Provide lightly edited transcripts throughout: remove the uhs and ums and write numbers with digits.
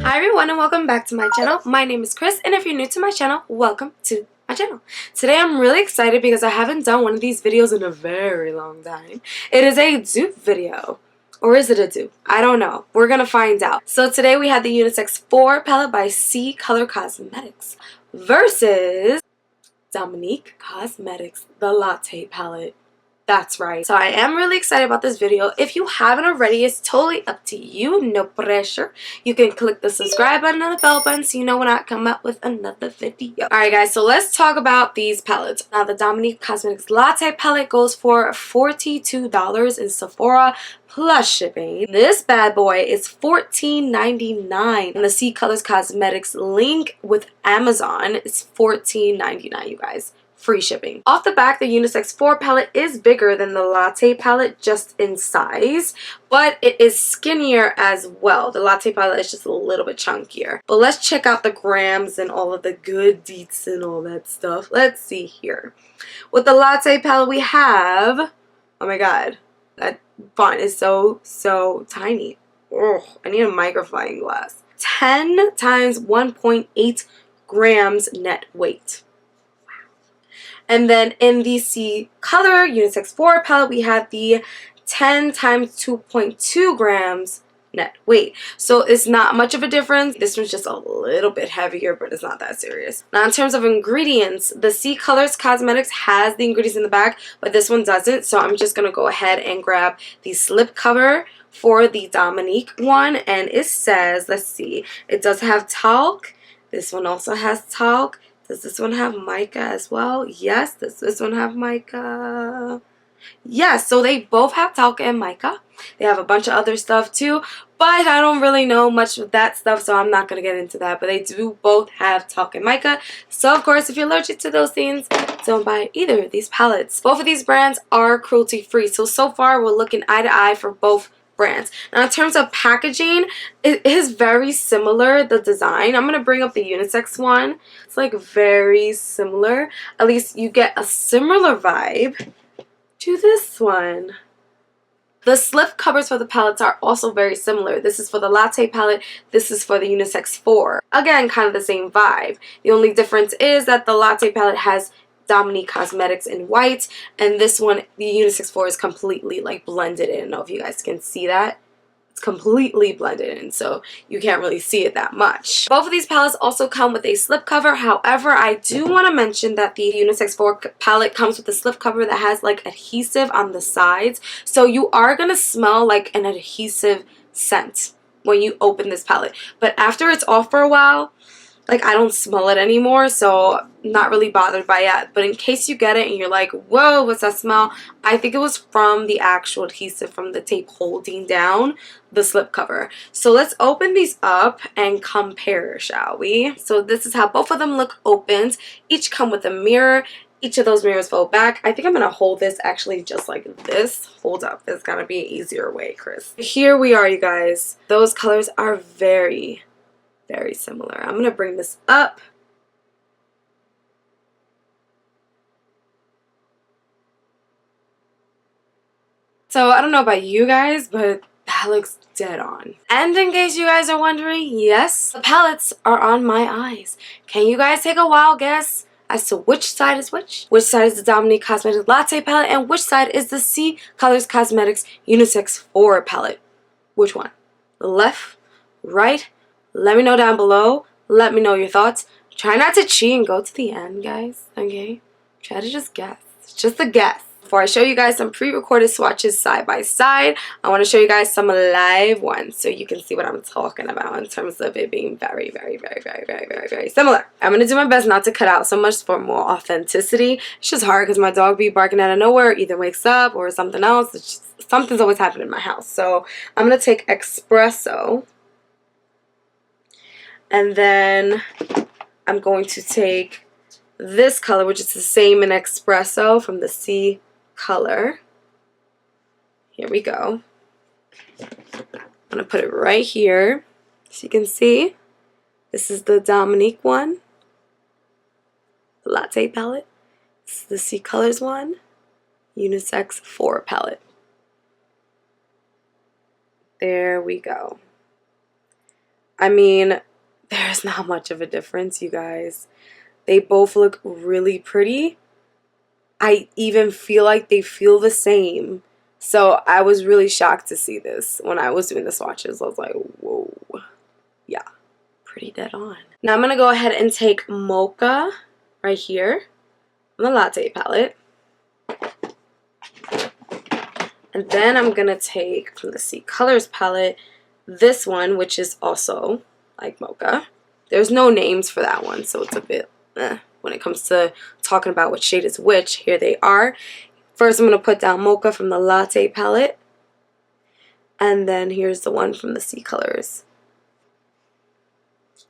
Hi everyone and welcome back to my channel. My name is Chris, and if you're new to my channel, welcome to my channel. Today I'm really excited because I haven't done one of these videos in a very long time. It is a dupe video. Or is it a dupe? I don't know. We're gonna find out. So today we have the Unisex4 palette by CColor Cosmetics versus Dominique Cosmetics, the Latte Palette. That's right. So I am really excited about this video. If you haven't already, it's totally up to you. No pressure. You can click the subscribe button and the bell button so you know when I come up with another video. Alright guys, so let's talk about these palettes. Now the Dominique Cosmetics Latte Palette goes for $42 in Sephora plus shipping. This bad boy is $14.99. And the CColor Cosmetics link with Amazon is $14.99, you guys. Free shipping. Off the back, the Unisex4 palette is bigger than the Latte palette just in size, but it is skinnier as well. The Latte palette is just a little bit chunkier. But let's check out the grams and all of the good deets and all that stuff. Let's see here. With the Latte palette we have, oh my god, that font is so tiny. Oh, I need a magnifying glass. 10 times 1.8 grams net weight. And then in the CColor Unisex4 palette, we have the 10 times 2.2 grams net weight. So it's not much of a difference. This one's just a little bit heavier, but it's not that serious. Now in terms of ingredients, the CColor Cosmetics has the ingredients in the back, but this one doesn't. So I'm just going to go ahead and grab the slip cover for the Dominique one. And it says, let's see, it does have talc. This one also has talc. Does this one have mica as well? Yes. Does this one have mica? Yes. So they both have talc and mica. They have a bunch of other stuff too, but I don't really know much of that stuff, so I'm not going to get into that. But they do both have talc and mica. So, of course, if you're allergic to those things, don't buy either of these palettes. Both of these brands are cruelty-free. So far, we're looking eye to eye for both brands. Now in terms of packaging, it is very similar, the design. I'm going to bring up the Unisex one. It's like very similar. At least you get a similar vibe to this one. The slip covers for the palettes are also very similar. This is for the Latte palette. This is for the Unisex4. Again, kind of the same vibe. The only difference is that the Latte palette has Dominique Cosmetics in white, and this one, the Unisex4, is completely like blended in. I don't know if you guys can see that. It's completely blended in, so you can't really see it that much. Both of these palettes also come with a slip cover. However, I do want to mention that the Unisex4 palette comes with a slip cover that has like adhesive on the sides, so you are going to smell like an adhesive scent when you open this palette. But after it's off for a while, like, I don't smell it anymore, so I'm not really bothered by it. But in case you get it and you're like, whoa, what's that smell? I think it was from the actual adhesive from the tape holding down the slip cover. So let's open these up and compare, shall we? So this is how both of them look opened. Each come with a mirror. Each of those mirrors fold back. I think I'm going to hold this actually just like this. Hold up. There's got to be an easier way, Chris. Here we are, you guys. Those colors are very similar. I'm going to bring this up. So I don't know about you guys, but that looks dead on. And in case you guys are wondering, yes, the palettes are on my eyes. Can you guys take a wild guess as to which side is which? Which side is the Dominique Cosmetics Latte palette and which side is the CColor Cosmetics Unisex4 palette? Which one? Left? Right? Let me know down below. Let me know your thoughts. Try not to cheat and go to the end, guys. Okay? Try to just guess. It's just a guess. Before I show you guys some pre-recorded swatches side by side, I want to show you guys some live ones so you can see what I'm talking about in terms of it being very similar. I'm going to do my best not to cut out so much for more authenticity. It's just hard because my dog be barking out of nowhere, either wakes up or something else. It's just, something's always happening in my house. So I'm going to take Espresso. And then I'm going to take this color, which is the same in Espresso from the CColor. Here we go. I'm going to put it right here so you can see. This is the Dominique one, the Latte palette. This is the CColors one, Unisex4 palette. There we go. I mean, there's not much of a difference, you guys. They both look really pretty. I even feel like they feel the same. So I was really shocked to see this when I was doing the swatches. I was like, whoa. Yeah, pretty dead on. Now I'm going to go ahead and take Mocha right here on the Latte Palette. And then I'm going to take from the CColor palette this one, which is also like Mocha. There's no names for that one, so it's a bit when it comes to talking about what shade is which. Here they are. First, I'm going to put down Mocha from the Latte Palette. And then here's the one from the CColors.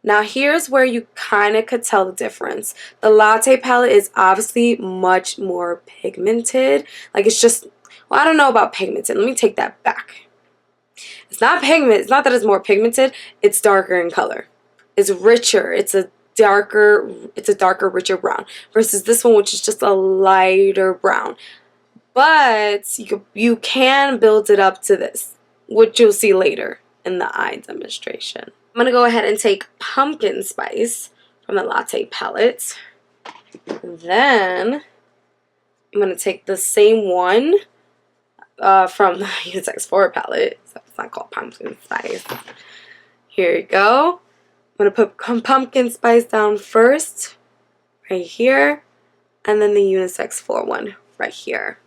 Now, here's where you kind of could tell the difference. The Latte Palette is obviously much more pigmented. Like, it's just, well, I don't know about pigmented. Let me take that back. It's not pigment. It's not that it's more pigmented. It's darker in color. It's richer. It's a darker, richer brown. Versus this one, which is just a lighter brown. But you can build it up to this, which you'll see later in the eye demonstration. I'm going to go ahead and take Pumpkin Spice from the Latte Palette. Then I'm going to take the same one from the Unisex4 palette. So it's not called Pumpkin Spice. Here you go. I'm going to put Pumpkin Spice down first, right here. And then the Unisex4 one right here.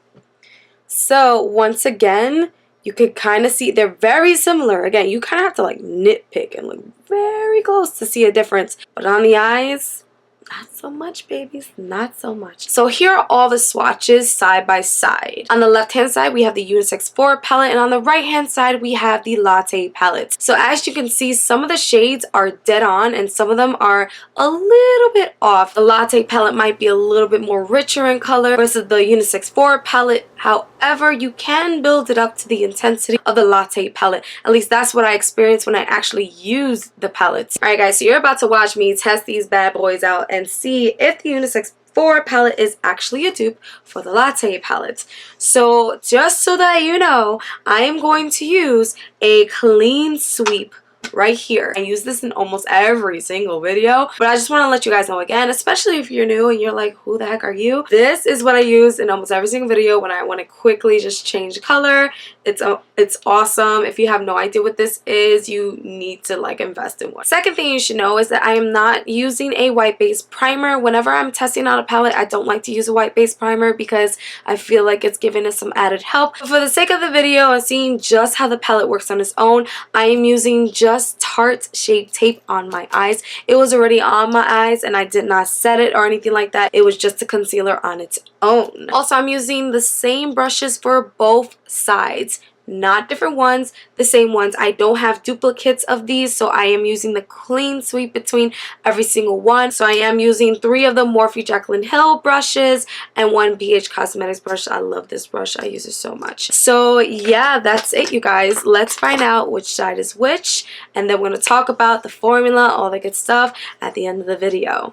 So once again, you could kind of see they're very similar. Again, you kind of have to like nitpick and look very close to see a difference. But on the eyes, not so much, babies. Not so much. So here are all the swatches side by side. On the left-hand side, we have the Unisex4 palette. And on the right-hand side, we have the Latte palette. So as you can see, some of the shades are dead on. And some of them are a little bit off. The Latte palette might be a little bit more richer in color versus the Unisex4 palette. However, you can build it up to the intensity of the Latte palette. At least that's what I experienced when I actually used the palettes. Alright guys, so you're about to watch me test these bad boys out and see if the Unisex4 palette is actually a dupe for the Latte palette. So just so that you know, I am going to use a clean sweep right here. I use this in almost every single video, but I just want to let you guys know again, especially if you're new and you're like, who the heck are you? This is what I use in almost every single video when I want to quickly just change color. It's awesome. If you have no idea what this is, you need to like invest in one. Second thing you should know is that I am not using a white base primer. Whenever I'm testing out a palette, I don't like to use a white base primer because I feel like it's giving us some added help. But for the sake of the video and seeing just how the palette works on its own, I am using just Tarte Shape Tape on my eyes. It was already on my eyes and I did not set it or anything like that. It was just a concealer on its own. Also, I'm using the same brushes for both sides. Not different ones, the same ones. I don't have duplicates of these, so I am using the clean sweep between every single one. So I am using 3 of the Morphe Jaclyn Hill brushes and 1 BH Cosmetics brush. I love this brush. I use it so much. So yeah, that's it, you guys. Let's find out which side is which, and then we're going to talk about the formula, all the good stuff at the end of the video.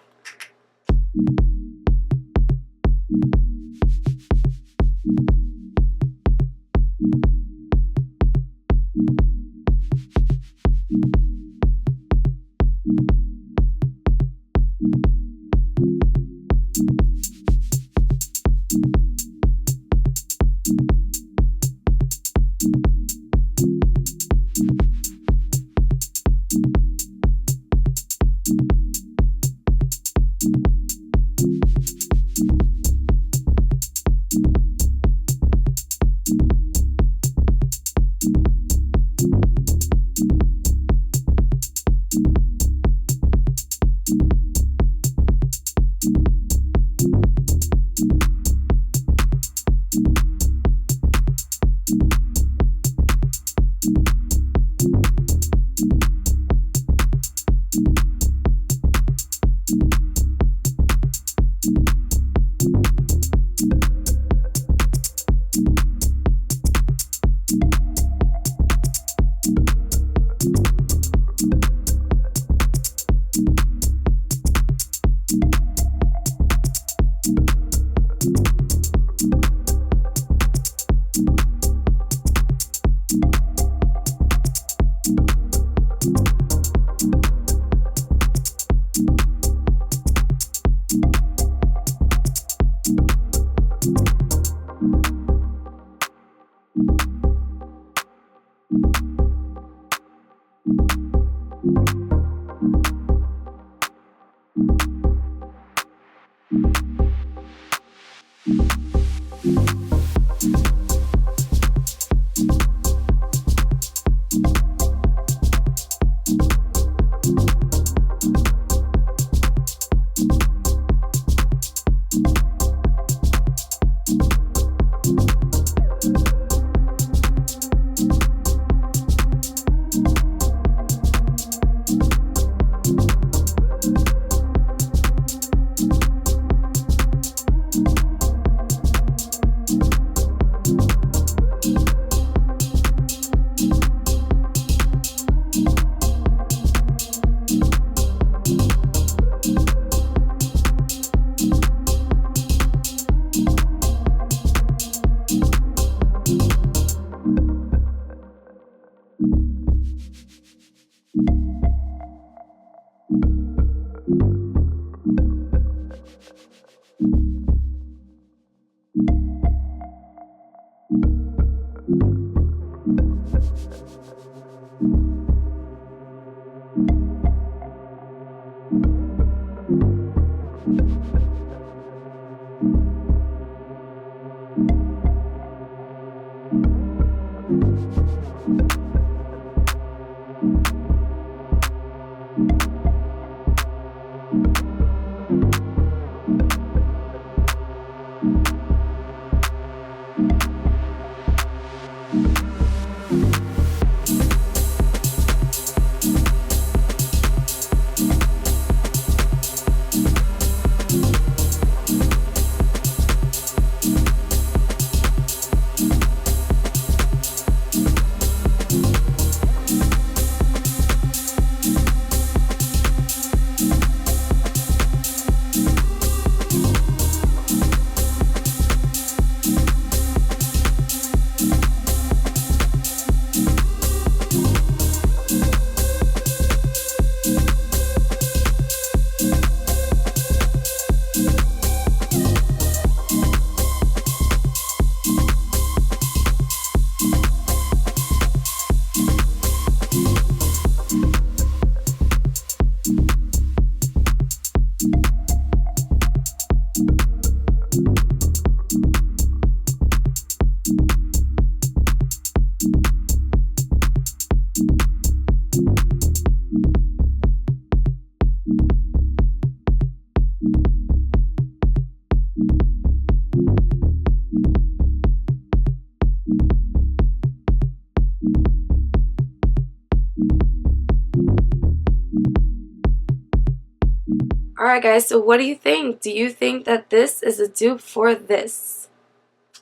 Alright guys, so what do you think? Do you think that this is a dupe for this?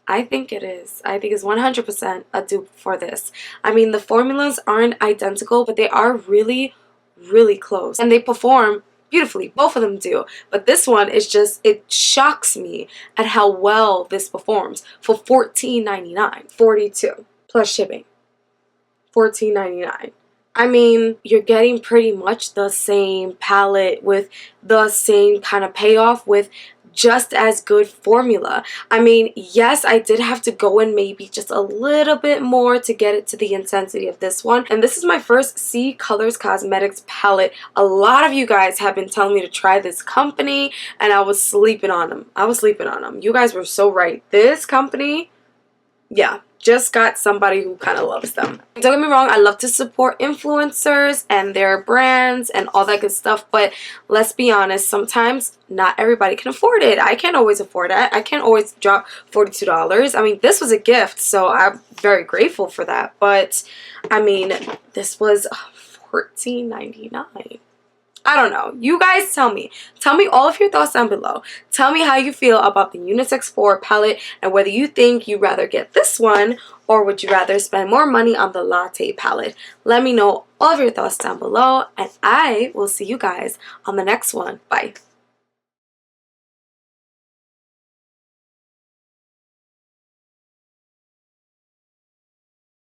I think it is. I think it's 100% a dupe for this. I mean, the formulas aren't identical, but they are really, really close. And they perform beautifully. Both of them do. But this one is just, it shocks me at how well this performs for $14.99. $42 plus shipping. $14.99. I mean, you're getting pretty much the same palette with the same kind of payoff with just as good formula. I mean, yes, I did have to go in maybe just a little bit more to get it to the intensity of this one. And this is my first CColor Cosmetics palette. A lot of you guys have been telling me to try this company, and I was sleeping on them. You guys were so right. This company, yeah, just got somebody who kind of loves them. Don't get me wrong, I love to support influencers and their brands and all that good stuff, but let's be honest, sometimes not everybody can afford it. I can't always afford that. I can't always drop $42. I mean, this was a gift, so I'm very grateful for that, but I mean, this was $14.99. I don't know. You guys tell me. Tell me all of your thoughts down below. Tell me how you feel about the Unisex4 palette and whether you think you'd rather get this one or would you rather spend more money on the latte palette. Let me know all of your thoughts down below and I will see you guys on the next one. Bye.